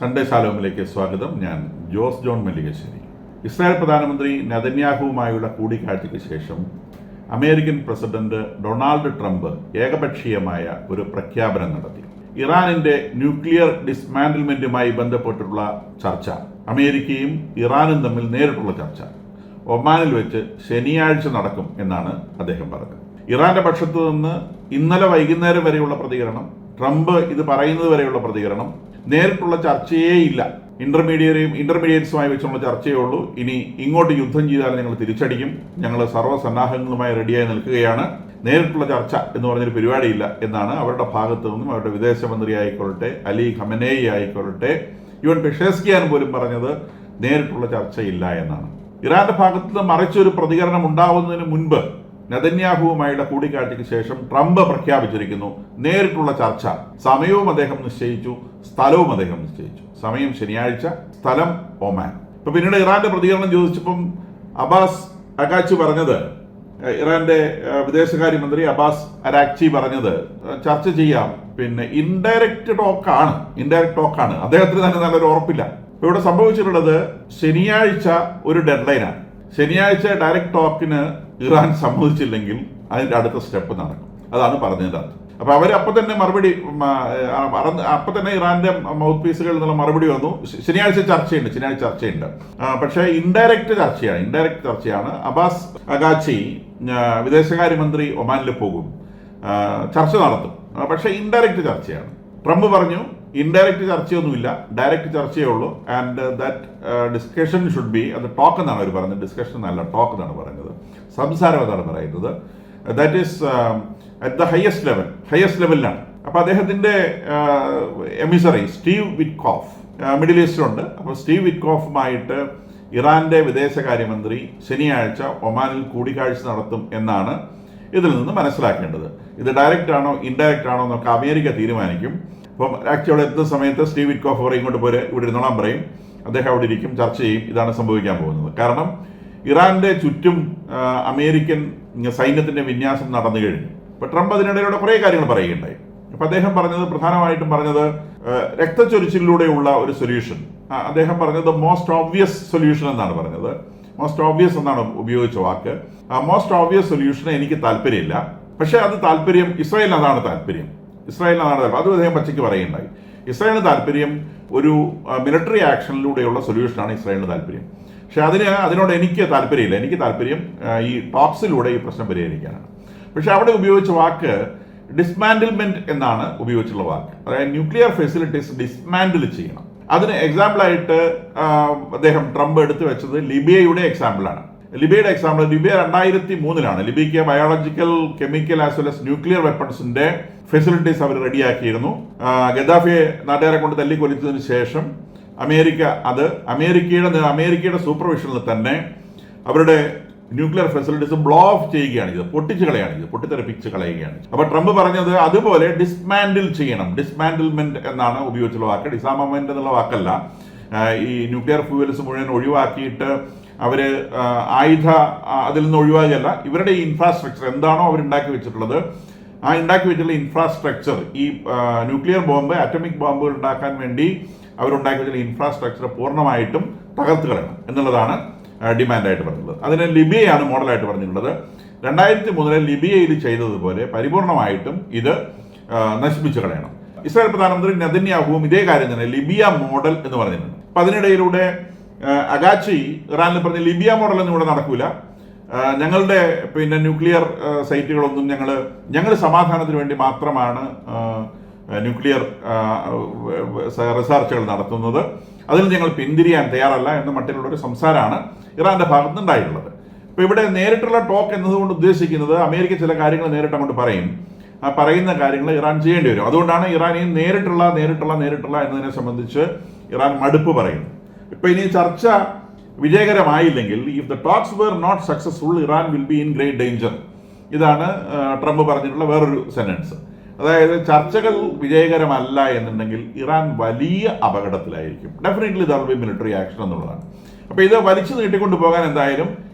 Sunday ശാലോമിലേക്ക് സ്വാഗതം. ഞാൻ Jose John Mallikassery. Israel പ്രധാനമന്ത്രി നെതന്യാഹുവുമായുള്ള കൂടിക്കാഴ്ചയ്ക്ക് ശേഷം അമേരിക്കൻ പ്രസിഡന്റ് ഡൊണാൾഡ് ട്രംപ് ഏകപക്ഷീയമായ ഒരു പ്രഖ്യാപനം നടത്തി. ഇറാനിന്റെ ന്യൂക്ലിയർ ഡിസ്മാൻഡിൽമെന്റുമായി ബന്ധപ്പെട്ടുള്ള ചർച്ച, അമേരിക്കയും ഇറാനും തമ്മിൽ നേരിട്ടുള്ള ചർച്ച ഒമാനിൽ വെച്ച് ശനിയാഴ്ച നടക്കും എന്നാണ് അദ്ദേഹം പറഞ്ഞത്. ഇറാന്റെ പക്ഷത്തു നിന്ന് ഇന്നലെ വൈകുന്നേരം വരെയുള്ള പ്രതികരണം, ട്രംപ് ഇത് പറയുന്നത് വരെയുള്ള പ്രതികരണം, നേരിട്ടുള്ള ചർച്ചയേ ഇല്ല, ഇന്റർമീഡിയറ്റ്സുമായി വെച്ചുള്ള ചർച്ചയേ ഉള്ളൂ, ഇനി ഇങ്ങോട്ട് യുദ്ധം ചെയ്താൽ ഞങ്ങൾ തിരിച്ചടിക്കും, ഞങ്ങൾ സർവ്വസന്നാഹങ്ങളുമായി റെഡിയായി നിൽക്കുകയാണ്, നേരിട്ടുള്ള ചർച്ച എന്ന് പറഞ്ഞൊരു പരിപാടിയില്ല എന്നാണ് അവരുടെ ഭാഗത്തു നിന്നും അവരുടെ വിദേശമന്ത്രി ആയിക്കൊള്ളട്ടെ, അലി ഖമനേയി ആയിക്കൊള്ളട്ടെ, ഇവൻ പെഷേസ്കിയാൻ പോലും പറഞ്ഞത് നേരിട്ടുള്ള ചർച്ചയില്ല എന്നാണ്. ഇറാന്റെ ഭാഗത്ത് നിന്ന് മറിച്ചൊരു പ്രതികരണം ഉണ്ടാവുന്നതിന് മുൻപ് നെതന്യാഹുവുമായുള്ള കൂടിക്കാഴ്ചയ്ക്ക് ശേഷം ട്രംപ് പ്രഖ്യാപിച്ചിരിക്കുന്നു നേരിട്ടുള്ള ചർച്ച. സമയവും അദ്ദേഹം നിശ്ചയിച്ചു, സ്ഥലവും അദ്ദേഹം നിശ്ചയിച്ചു. സമയം ശനിയാഴ്ച, സ്ഥലം ഒമാൻ. ഇപ്പൊ പിന്നീട് ഇറാന്റെ പ്രതികരണം ചോദിച്ചപ്പം അബ്ബാസ് അരാക്ചി പറഞ്ഞത്, ഇറാന്റെ വിദേശകാര്യമന്ത്രി അബ്ബാസ് അരാക്ചി പറഞ്ഞത് ചർച്ച ചെയ്യാം, പിന്നെ ഇൻഡയറക്റ്റ് ടോക്കാണ്, അദ്ദേഹത്തിന് തന്നെ നല്ലൊരു ഉറപ്പില്ല. ഇപ്പൊ ഇവിടെ സംഭവിച്ചിട്ടുള്ളത് ശനിയാഴ്ച ഒരു ഡെഡ്ലൈനാണ്. ശനിയാഴ്ച ഡയറക്റ്റ് ടോക്കിന് ഇറാൻ സമ്മതിച്ചില്ലെങ്കിൽ അതിന്റെ അടുത്ത സ്റ്റെപ്പ് നടക്കും. അതാണ് പറഞ്ഞതിൻ്റെ അർത്ഥം. അപ്പൊ അവർ അപ്പൊ തന്നെ ഇറാന്റെ മൗത്ത് പീസുകളിൽ നിന്നുള്ള മറുപടി വന്നു, ശനിയാഴ്ച ചർച്ചയുണ്ട്. പക്ഷേ ഇൻഡയറക്റ്റ് ചർച്ചയാണ്. അബ്ബാസ് അരാക്ചി വിദേശകാര്യമന്ത്രി ഒമാനിൽ പോകും, ചർച്ച നടത്തും, പക്ഷേ ഇൻഡയറക്റ്റ് ചർച്ചയാണ്. ട്രംപ് പറഞ്ഞു ഇൻഡയറക്റ്റ് ചർച്ചയൊന്നുമില്ല, ഡയറക്റ്റ് ചർച്ചയേ ഉള്ളൂ. And that discussion should be, അത് ടോക്ക് എന്നാണ് അവർ പറഞ്ഞത്, ഡിസ്കഷൻ എന്നല്ല ടോക്ക് എന്നാണ് പറഞ്ഞത്, സംസാരം എന്നാണ് പറയുന്നത്. That is at the highest ലെവലിലാണ്. അപ്പൊ അദ്ദേഹത്തിന്റെ എമിസറി സ്റ്റീവ് വിറ്റ്കോഫ് മിഡിൽ ഈസ്റ്റിലുണ്ട്. അപ്പോൾ സ്റ്റീവ് വിറ്റ്കോഫുമായിട്ട് ഇറാന്റെ വിദേശകാര്യമന്ത്രി ശനിയാഴ്ച ഒമാനിൽ കൂടിക്കാഴ്ച നടത്തും എന്നാണ് ഇതിൽ നിന്ന് മനസ്സിലാക്കേണ്ടത്. ഇത് ഡയറക്റ്റ് ആണോ ഇൻഡയറക്റ്റ് ആണോ എന്നൊക്കെ അമേരിക്ക തീരുമാനിക്കും. അപ്പം ആക്ച്വലി എത്തുന്ന സമയത്ത് സ്റ്റീവ് വിറ്റ്കോഫ് പറയും ഇങ്ങോട്ട് പോരെ, ഇവിടെ ഇരുന്നോളാൻ പറയും, അദ്ദേഹം അവിടെ ഇരിക്കും, ചർച്ച ചെയ്യും. ഇതാണ് സംഭവിക്കാൻ പോകുന്നത്. കാരണം ഇറാന്റെ ചുറ്റും അമേരിക്കൻ സൈന്യത്തിന്റെ വിന്യാസം നടന്നു കഴിഞ്ഞു. ഇപ്പൊ ട്രംപ് അതിനിടയിലൂടെ കുറേ കാര്യങ്ങൾ പറയുകയുണ്ടായി. അപ്പൊ അദ്ദേഹം പ്രധാനമായിട്ടും പറഞ്ഞത് രക്തച്ചൊരിച്ചിലൂടെയുള്ള ഒരു സൊല്യൂഷൻ. അദ്ദേഹം പറഞ്ഞത് മോസ്റ്റ് ഓബ്വിയസ് സൊല്യൂഷൻ എന്നാണ് പറഞ്ഞത്. മോസ്റ്റ് ഓബ്വിയസ് എന്നാണ് ഉപയോഗിച്ച വാക്ക്. മോസ്റ്റ് ഓബ്വിയസ് സൊല്യൂഷന് എനിക്ക് താല്പര്യമില്ല, പക്ഷേ അത് താല്പര്യം ഇസ്രായേലിന്, അതാണ് താല്പര്യം. അതും അദ്ദേഹം പച്ചയ്ക്ക് പറയുകയുണ്ടായി. ഇസ്രായേലിന് താല്പര്യം ഒരു മിലിറ്ററി ആക്ഷനിലൂടെയുള്ള സൊല്യൂഷനാണ് ഇസ്രായേലിന് താല്പര്യം. പക്ഷെ അതിനോട് എനിക്ക് താല്പര്യമില്ല. എനിക്ക് താല്പര്യം ഈ ടോക്സിലൂടെ ഈ പ്രശ്നം പരിഹരിക്കാനാണ്. പക്ഷെ അവിടെ ഉപയോഗിച്ച വാക്ക് ഡിസ്മാൻഡിൽമെന്റ് എന്നാണ് ഉപയോഗിച്ചുള്ള വാക്ക്. അതായത് ന്യൂക്ലിയർ ഫെസിലിറ്റീസ് ഡിസ്മാൻഡിൽ ചെയ്യണം. അതിന് എക്സാമ്പിളായിട്ട് ട്രംപ് എടുത്തു വെച്ചത് ലിബിയയുടെ എക്സാമ്പിളാണ്. ലിബിയ 2003 ലിബിയക്ക് biological, chemical as well as nuclear വെപ്പൺസിന്റെ ഫെസിലിറ്റീസ് അവർ റെഡിയാക്കിയിരുന്നു. ഗദ്ദാഫിയെ നാട്ടുകാരെ കൊണ്ട് തല്ലിക്കൊല്ലിച്ചതിന് ശേഷം അമേരിക്കയുടെ സൂപ്പർവിഷനിൽ തന്നെ അവരുടെ ന്യൂക്ലിയർ ഫെസിലിറ്റീസ് ബ്ലോ ഓഫ് ചെയ്യുകയാണ്, പൊട്ടിത്തെറിപ്പിച്ച് കളയുകയാണ്. അപ്പൊ ട്രംപ് പറഞ്ഞത് അതുപോലെ ഡിസ്മാൻഡിൽ ചെയ്യണം. ഡിസ്മാൻഡിൽമെന്റ് എന്നാണ് ഉപയോഗിച്ചുള്ള വാക്ക്, ഡിസാമമെന്റ് എന്നുള്ള വാക്കല്ല. ഈ ന്യൂക്ലിയർ ഫ്യൂവൽസ് മുഴുവൻ ഒഴിവാക്കിയിട്ട് അവര് അതിൽ നിന്ന് ഒഴിവാക്കിയല്ല, ഇവരുടെ ഈ ഇൻഫ്രാസ്ട്രക്ചർ എന്താണോ അവരുണ്ടാക്കി വെച്ചിട്ടുള്ളത്, ആ ഉണ്ടാക്കി വെച്ചിട്ടുള്ള ഇൻഫ്രാസ്ട്രക്ചർ, ഈ ന്യൂക്ലിയർ ബോംബ്, അറ്റോമിക് ബോംബുകൾ ഉണ്ടാക്കാൻ വേണ്ടി അവരുണ്ടാക്കി വെച്ചിട്ടുള്ള ഇൻഫ്രാസ്ട്രക്ചർ പൂർണ്ണമായിട്ടും തകർത്ത് കളയണം എന്നുള്ളതാണ് ഡിമാൻഡായിട്ട് പറഞ്ഞിട്ടുള്ളത്. അതിന് ലിബിയയാണ് മോഡലായിട്ട് പറഞ്ഞിട്ടുള്ളത്. 2003 ലിബിയയിൽ ചെയ്തതുപോലെ പരിപൂർണമായിട്ടും ഇത് നശിപ്പിച്ചു കളയണം. ഇസ്രായേൽ പ്രധാനമന്ത്രി നെതന്യാഹുവും ഇതേ കാര്യം തന്നെ ലിബിയ മോഡൽ എന്ന് പറഞ്ഞിട്ടുണ്ട്. അപ്പൊ അതിനിടയിലൂടെ അരാക്ചി ഇറാനിൽ പറഞ്ഞ ലിബിയ മോഡൽ ഒന്നും ഇവിടെ നടക്കൂല, ഞങ്ങളുടെ ന്യൂക്ലിയർ സൈറ്റുകളൊന്നും ഞങ്ങൾ സമാധാനത്തിന് വേണ്ടി മാത്രമാണ് ന്യൂക്ലിയർ റിസർച്ചുകൾ നടത്തുന്നത്, അതിൽ ഞങ്ങൾ പിന്തിരിയാൻ തയ്യാറല്ല എന്ന മട്ടിലുള്ളൊരു സംസാരമാണ് ഇറാന്റെ ഭാഗത്ത് ഉണ്ടായിട്ടുള്ളത്. ഇപ്പൊ ഇവിടെ നേരിട്ടുള്ള ടോക്ക് എന്നതുകൊണ്ട് ഉദ്ദേശിക്കുന്നത് അമേരിക്ക ചില കാര്യങ്ങൾ നേരിട്ട് അങ്ങോട്ട് പറയും, പറയുന്ന കാര്യങ്ങൾ ഇറാൻ ചെയ്യേണ്ടി വരും. അതുകൊണ്ടാണ് ഇറാൻ ഈ നേരിട്ടുള്ള എന്നതിനെ സംബന്ധിച്ച് ഇറാൻ മടുപ്പ് പറയുന്നത്. ഇപ്പൊ ഇനി ചർച്ച വിജയകരമായില്ലെങ്കിൽ, if the talks were not successful, Iran will be in great danger. ഇതാണ് ട്രംപ് പറഞ്ഞിട്ടുള്ള വേറൊരു സെന്റൻസ്. അതായത് ചർച്ചകൾ വിജയകരമല്ല എന്നുണ്ടെങ്കിൽ ഇറാൻ വലിയ അപകടത്തിലായിരിക്കും. Definitely there will be military action എന്നുള്ളതാണ്. അപ്പോൾ ഇത് വലിച്ചു നീട്ടിക്കൊണ്ടു പോകാൻ എന്തായാലും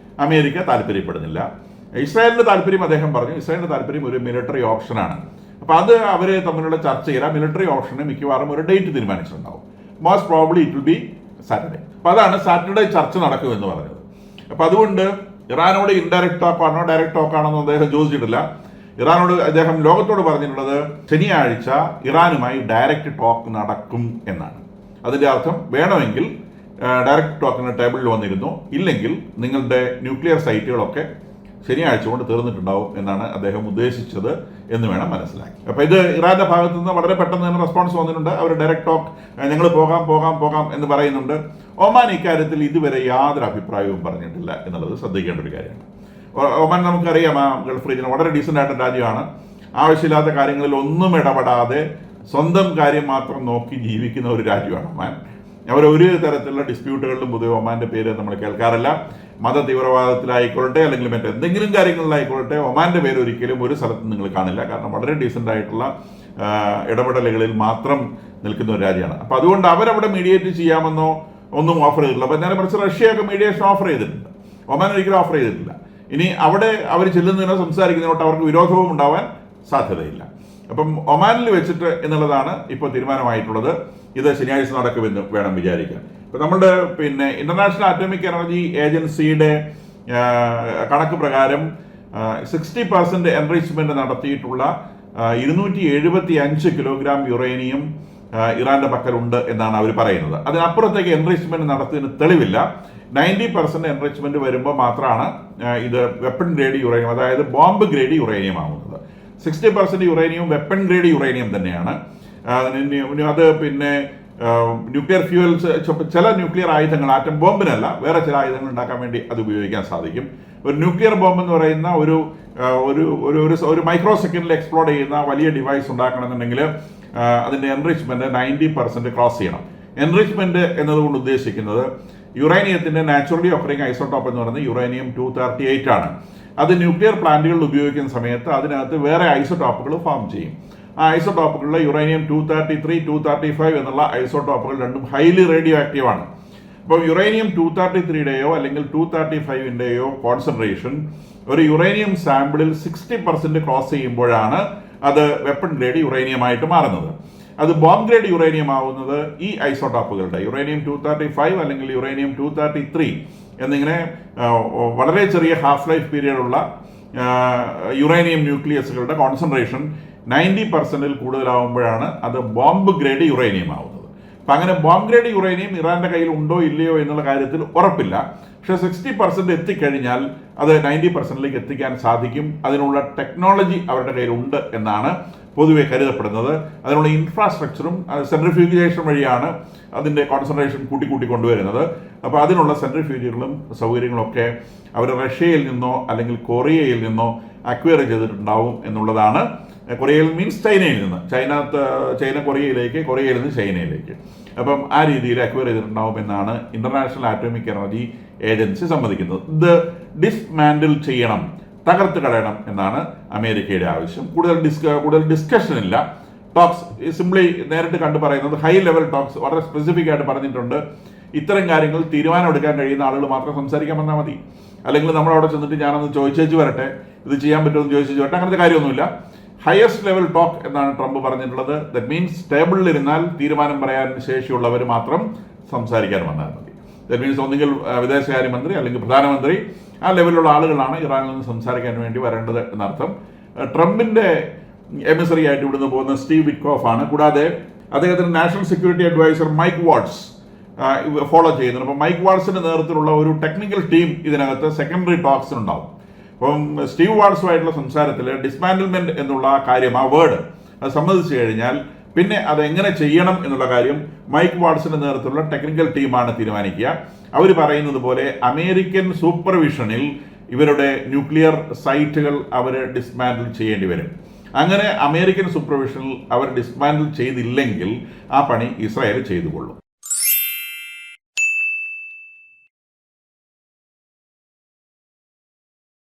അമേരിക്ക താല്പര്യപ്പെടുന്നില്ല. ഇസ്രായേലിന്റെ താല്പര്യം അദ്ദേഹം പറഞ്ഞു, ഇസ്രായേലിന്റെ താല്പര്യം ഒരു മിലിറ്ററി ഓപ്ഷനാണ്. അപ്പോൾ അത് അവർ തമ്മിലുള്ള ചർച്ചയിൽ ആ മിലിറ്ററി ഓപ്ഷന് മിക്കവാറും ഒരു ഡേറ്റ് തീരുമാനിച്ചിട്ടുണ്ടാവും. Most probably it will be Saturday. അപ്പോൾ അതാണ് സാറ്റർഡേ ചർച്ച നടക്കുമെന്ന് പറഞ്ഞത്. അപ്പോൾ അതുകൊണ്ട് ഇറാനോട് ഇൻഡയറക്റ്റ് ടോക്കാണോ ഡയറക്റ്റ് ടോക്കാണോ എന്ന് അദ്ദേഹം ചോദിച്ചിട്ടില്ല. ഇറാനോട് അദ്ദേഹം ലോകത്തോട് പറഞ്ഞിട്ടുള്ളത് ശനിയാഴ്ച ഇറാനുമായി ഡയറക്റ്റ് ടോക്ക് നടക്കും എന്നാണ്. അതിൻ്റെ അർത്ഥം വേണമെങ്കിൽ ഡയറക്റ്റ് ടോക്കിന് ടേബിളിൽ വന്നിരുന്നു, ഇല്ലെങ്കിൽ നിങ്ങളുടെ ന്യൂക്ലിയർ സൈറ്റുകളൊക്കെ ശനിയാഴ്ച കൊണ്ട് തീർന്നിട്ടുണ്ടാവും എന്നാണ് അദ്ദേഹം ഉദ്ദേശിച്ചത് എന്ന് വേണം മനസ്സിലാക്കി. അപ്പോൾ ഇത് ഇറാന്റെ ഭാഗത്തു നിന്ന് വളരെ പെട്ടെന്ന് തന്നെ റെസ്പോൺസ് വന്നിട്ടുണ്ട്. അവർ ഡയറക്റ്റ് ടോക്ക് ഞങ്ങൾ പോകാം എന്ന് പറയുന്നുണ്ട്. ഒമാൻ ഇക്കാര്യത്തിൽ ഇതുവരെ യാതൊരു അഭിപ്രായവും പറഞ്ഞിട്ടില്ല എന്നുള്ളത് ശ്രദ്ധിക്കേണ്ട ഒരു കാര്യമാണ്. ഒമാൻ നമുക്കറിയാം, ആ ഗൾഫ് റീജിയൻ വളരെ ഡീസൻ്റ് ആയിട്ടുള്ള രാജ്യമാണ്. ആവശ്യമില്ലാത്ത കാര്യങ്ങളിൽ ഒന്നും ഇടപെടാതെ സ്വന്തം കാര്യം മാത്രം നോക്കി ജീവിക്കുന്ന ഒരു രാജ്യമാണ് ഒമാൻ. അവരൊരു തരത്തിലുള്ള ഡിസ്പ്യൂട്ടുകളിലും പൊതുവെ ഒമാന്റെ പേര് നമ്മൾ കേൾക്കാറില്ല. മത തീവ്രവാദത്തിലായിക്കൊള്ളട്ടെ അല്ലെങ്കിൽ മറ്റെന്തെങ്കിലും കാര്യങ്ങളിലായിക്കൊള്ളട്ടെ ഒമാന്റെ പേര് ഒരിക്കലും ഒരു സ്ഥലത്തും നിങ്ങൾ കാണില്ല. കാരണം വളരെ ഡീസൻ്റ് ആയിട്ടുള്ള ഇടപെടലുകളിൽ മാത്രം നിൽക്കുന്ന ഒരു രാജ്യമാണ്. അപ്പോൾ അതുകൊണ്ട് അവരവിടെ മീഡിയേറ്റ് ചെയ്യാമെന്നോ ഒന്നും ഓഫർ ചെയ്തിട്ടില്ല. അപ്പോൾ നേരെ മറിച്ച് റഷ്യയൊക്കെ മീഡിയേഷൻ ഓഫർ ചെയ്തിട്ടുണ്ട്, ഒമാൻ ഒരിക്കലും ഓഫർ ചെയ്തിട്ടില്ല. ഇനി അവിടെ അവർ ചെല്ലുന്നതിനോ സംസാരിക്കുന്നതിനോട്ട് അവർക്ക് വിരോധവും ഉണ്ടാവാൻ സാധ്യതയില്ല. അപ്പം ഒമാനിൽ വെച്ചിട്ട് എന്നുള്ളതാണ് ഇപ്പോൾ തീരുമാനമായിട്ടുള്ളത്. ഇത് ശനിയാഴ്ച നടക്കുമെന്ന് വേണം വിചാരിക്കാൻ. ഇപ്പം നമ്മുടെ ഇന്റർനാഷണൽ അറ്റോമിക് എനർജി ഏജൻസിയുടെ കണക്ക് പ്രകാരം 60% എൻറിച്ച്മെന്റ് നടത്തിയിട്ടുള്ള 275 കിലോഗ്രാം യുറേനിയം ഇറാന്റെ പക്കലുണ്ട് എന്നാണ് അവർ പറയുന്നത്. അതിനപ്പുറത്തേക്ക് എൻറിച്ച്മെന്റ് നടത്തിയതിന് തെളിവില്ല. 90% എൻറിച്ച്മെന്റ് വരുമ്പോൾ മാത്രമാണ് ഇത് വെപ്പൺ ഗ്രേഡ് യുറേനിയം, അതായത് ബോംബ് ഗ്രേഡ് യുറേനിയം ആവുന്നത്. 60% യുറേനിയം വെപ്പൺ ഗ്രേഡ് യുറേനിയം തന്നെയാണ്. അത് ന്യൂക്ലിയർ ഫ്യൂവൽസ്, ചില ന്യൂക്ലിയർ ആയുധങ്ങൾ, ആറ്റം ബോംബിനല്ല, വേറെ ചില ആയുധങ്ങൾ ഉണ്ടാക്കാൻ വേണ്ടി അത് ഉപയോഗിക്കാൻ സാധിക്കും. ഒരു ന്യൂക്ലിയർ ബോംബ് എന്ന് പറയുന്ന ഒരു മൈക്രോ സെക്കൻഡിൽ എക്സ്പ്ലോഡ് ചെയ്യുന്ന വലിയ ഡിവൈസ് ഉണ്ടാക്കണമെന്നുണ്ടെങ്കിൽ അതിൻ്റെ എൻറിച്ച്മെന്റ് 90% ക്രോസ് ചെയ്യണം. എൻറിച്ച്മെന്റ് എന്നതുകൊണ്ട് ഉദ്ദേശിക്കുന്നത് യുറേനിയത്തിന്റെ നാച്ചുറലി ഒക്കറിംഗ് ഐസോട്ടോപ്പ് എന്ന് പറയുന്നത് യുറേനിയം 238 ആണ്. അത് ന്യൂക്ലിയർ പ്ലാന്റുകളിൽ ഉപയോഗിക്കുന്ന സമയത്ത് അതിനകത്ത് വേറെ ഐസോട്ടോപ്പുകൾ ഫോം ചെയ്യും. ആ ഐസോട്ടോപ്പുകളിലെ യുറേനിയം 233, 235 എന്നുള്ള ഐസോട്ടോപ്പുകൾ രണ്ടും ഹൈലി റേഡിയോ ആക്റ്റീവ് ആണ്. അപ്പോൾ യുറേനിയം 233യുടെയോ അല്ലെങ്കിൽ 235ൻ്റെയോ കോൺസെൻട്രേഷൻ ഒരു യുറേനിയം സാമ്പിളിൽ 60% ക്രോസ് ചെയ്യുമ്പോഴാണ് അത് വെപ്പൺ ഗ്രേഡ് യുറേനിയമായിട്ട് മാറുന്നത്. അത് ബോംബ് ഗ്രേഡ് യുറേനിയം ആവുന്നത് ഈ ഐസോട്ടോപ്പുകളുടെ യുറേനിയം 235 അല്ലെങ്കിൽ യുറേനിയം 233 എന്നിങ്ങനെ വളരെ ചെറിയ ഹാഫ് ലൈഫ് പീരിയഡുള്ള യുറേനിയം ന്യൂക്ലിയസുകളുടെ കോൺസെൻട്രേഷൻ 90%-ൽ കൂടുതലാവുമ്പോഴാണ് അത് ബോംബ് ഗ്രേഡ് യുറേനിയം ആവുന്നത്. അപ്പം അങ്ങനെ ബോംബ് ഗ്രേഡ് യുറേനിയം ഇറാന്റെ കയ്യിൽ ഉണ്ടോ ഇല്ലയോ എന്നുള്ള കാര്യത്തിൽ ഉറപ്പില്ല. പക്ഷേ 60% എത്തിക്കഴിഞ്ഞാൽ അത് 90%ലേക്ക് എത്തിക്കാൻ സാധിക്കും. അതിനുള്ള ടെക്നോളജി അവരുടെ കയ്യിലുണ്ട് എന്നാണ് പൊതുവെ കരുതപ്പെടുന്നത്. അതിനുള്ള ഇൻഫ്രാസ്ട്രക്ചറും സെൻട്രിഫ്യൂഗേഷൻ വഴിയാണ് അതിൻ്റെ കോൺസെൻട്രേഷൻ കൂട്ടി കൊണ്ടുവരുന്നത്. അപ്പോൾ അതിനുള്ള സെൻട്രിഫ്യൂജുകളും സൗകര്യങ്ങളും ഒക്കെ അവർ റഷ്യയിൽ നിന്നോ അല്ലെങ്കിൽ കൊറിയയിൽ നിന്നോ അക്വയർ ചെയ്തിട്ടുണ്ടാവും എന്നുള്ളതാണ്. കൊറിയയിൽ മീൻസ് ചൈനയിൽ നിന്ന്, ചൈന കൊറിയയിലേക്ക്, കൊറിയയിൽ നിന്ന് ചൈനയിലേക്ക്. അപ്പം ആ രീതിയിൽ അക്വയർ ചെയ്തിട്ടുണ്ടാവും എന്നാണ് ഇന്റർനാഷണൽ അറ്റോമിക് എനർജി ഏജൻസി സമ്മതിക്കുന്നത്. ഇത് ഡിസ്മാൻഡിൽ ചെയ്യണം, തകർത്ത് കളയണം എന്നാണ് അമേരിക്കയുടെ ആവശ്യം. കൂടുതൽ ഡിസ്കഷൻ ഇല്ല. ടോക്സ് സിംപ്ലി നേരിട്ട് കണ്ടു പറയുന്നത് ഹൈ ലെവൽ ടോക്സ് വളരെ സ്പെസിഫിക് ആയിട്ട് പറഞ്ഞിട്ടുണ്ട്. ഇത്തരം കാര്യങ്ങൾ തീരുമാനമെടുക്കാൻ കഴിയുന്ന ആളുകൾ മാത്രം സംസാരിക്കാൻ വന്നാൽ മതി. അല്ലെങ്കിൽ നമ്മളവിടെ ചെന്നിട്ട് ഞാനൊന്ന് ചോദിച്ചേച്ച് വരട്ടെ, ഇത് ചെയ്യാൻ പറ്റുമെന്ന് ചോദിച്ചു വരട്ടെ, അങ്ങനത്തെ കാര്യമൊന്നുമില്ല. ഹയസ്റ്റ് ലെവൽ ടോക്ക് എന്നാണ് ട്രംപ് പറഞ്ഞിട്ടുള്ളത്. ദറ്റ് മീൻസ് ടേബിളിലിരുന്നാൽ തീരുമാനം പറയാൻ ശേഷിയുള്ളവർ മാത്രം സംസാരിക്കാൻ വന്നാൽ മതി. ദറ്റ് മീൻസ് ഒന്നുകിൽ വിദേശകാര്യമന്ത്രി അല്ലെങ്കിൽ പ്രധാനമന്ത്രി, ആ ലെവലിലുള്ള ആളുകളാണ് ഇറാനിൽ നിന്ന് സംസാരിക്കാൻ വേണ്ടി വരേണ്ടത് എന്നർത്ഥം. ട്രംപിന്റെ എമിസറി ആയിട്ട് ഇവിടുന്ന് പോകുന്ന സ്റ്റീവ് വിറ്റ്കോഫ് ആണ്. കൂടാതെ അദ്ദേഹത്തിന് നാഷണൽ സെക്യൂരിറ്റി അഡ്വൈസർ മൈക്ക് വാട്സ് ഫോളോ ചെയ്യുന്നുണ്ട്. അപ്പോൾ മൈക്ക് വാട്സിന്റെ നേതൃത്വത്തിലുള്ള ഒരു ടെക്നിക്കൽ ടീം ഇതിനകത്ത് സെക്കൻഡറി ടോക്സിനുണ്ടാവും. അപ്പം സ്റ്റീവ് വാട്സുമായിട്ടുള്ള സംസാരത്തിൽ ഡിസ്മാൻഡിൽമെന്റ് എന്നുള്ള കാര്യം, ആ വേർഡ് അത് സമ്മതിച്ചു കഴിഞ്ഞാൽ പിന്നെ അതെങ്ങനെ ചെയ്യണം എന്നുള്ള കാര്യം മൈക്ക് വാട്സിന്റെ നേതൃത്വത്തിലുള്ള ടെക്നിക്കൽ ടീമാണ് തീരുമാനിക്കുക. അവർ പറയുന്നത് പോലെ അമേരിക്കൻ സൂപ്പർവിഷനിൽ ഇവരുടെ ന്യൂക്ലിയർ സൈറ്റുകൾ അവർ ഡിസ്മാൻഡിൽ ചെയ്യേണ്ടി വരും. അങ്ങനെ അമേരിക്കൻ സൂപ്പർവിഷനിൽ അവർ ഡിസ്മാൻഡിൽ ചെയ്തില്ലെങ്കിൽ ആ പണി ഇസ്രായേൽ ചെയ്തുകൊള്ളും.